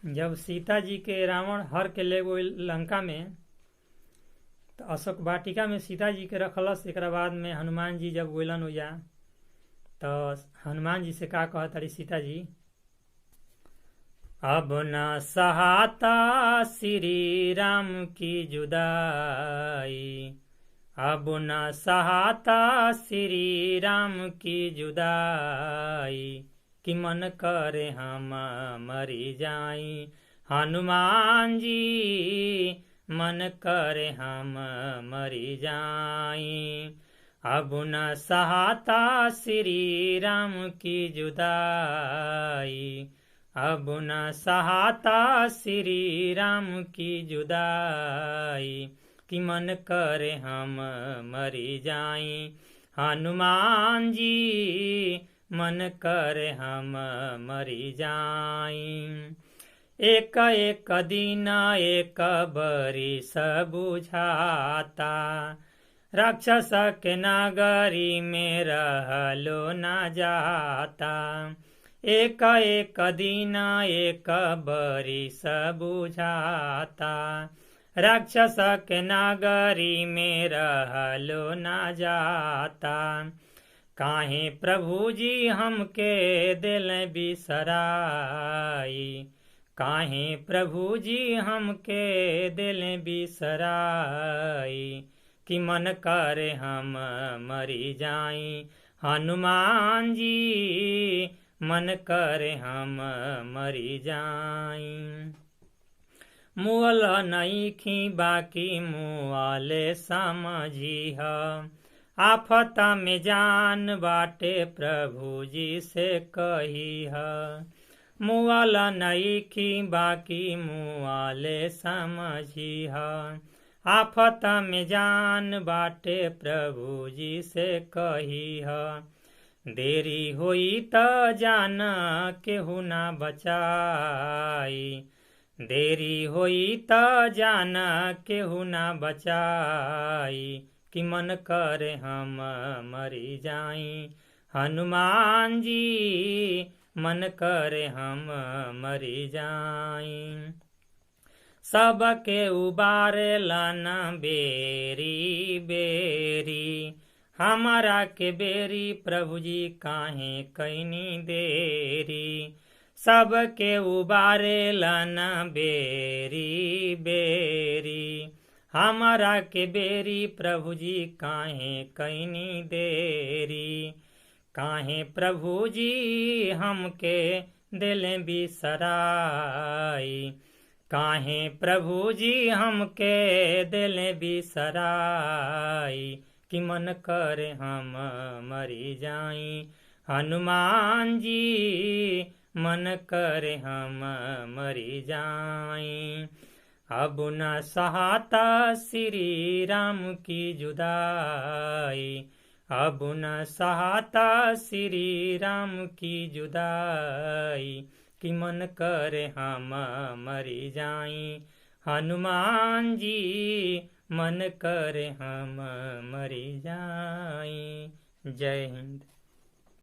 जब सीता जी के रावण हर के ले गई लंका में, तो अशोक वाटिका में सीता जी के रखलस। एक बाद में हनुमान जी जब गोलन हो जा, तो हनुमान जी से का कहतारी सीता जी, अब न सहाता श्री राम की जुदाई, अब न सहाता श्री राम की जुदाई, कि मन करे हम मरी जाई। हनुमान जी मन करे हम मरी जाई, अब न सहाता श्री राम की जुदाई, अब न सहाता श्री राम की जुदाई, कि मन करे हम मरी जाई। हनुमान जी मन करे हम मरी जाई। एक एक दिन एक बरिस बुझाता, राक्षस के नगरी में रहलो न जाता। एक एक दिन एक बरिस बुझाता, राक्षस के नगरी में रहलो न जाता। काहे प्रभु जी हमके दिल बिसराई, काहे प्रभु जी हमके दिल बिसराई, कि मन करे हम मरी जाई। हनुमान जी मन करे हम मरी जाई। मुअल नईखी बाकी मुआले समझी ह, आफत में जान बाटे प्रभु जी से कही ह। मुअल नईखी बाकी मुआले समझी ह, आफत में जान बाटे प्रभु जी से कही ह। देरी होई त जान केहू ना बचाई, देरी होई त जान केहू ना बचाई, कि मन करे हम मरी जाई। हनुमान जी मन करे हम मरी जाई। सबके उबारे लन बेरी बेरी, हमारा के बेरी प्रभु जी काहे कैनी देरी। सबके उबारे लन बेरी बेरी, हमारा के बेरी प्रभु जी काहे कैनी देरी। काहे प्रभु जी हमके दिल बिसराई, काहे प्रभु जी हमके दिल बिसराई, कि मन करे हम मरी जाई। हनुमान जी मन करे हम मरी जाई, अब न सहाता श्री राम की जुदाई, अब न सहाता श्री राम की जुदाई, कि मन करे हम मरी जाई। हनुमान जी मन करे हम मरी जाई। जय हिंद।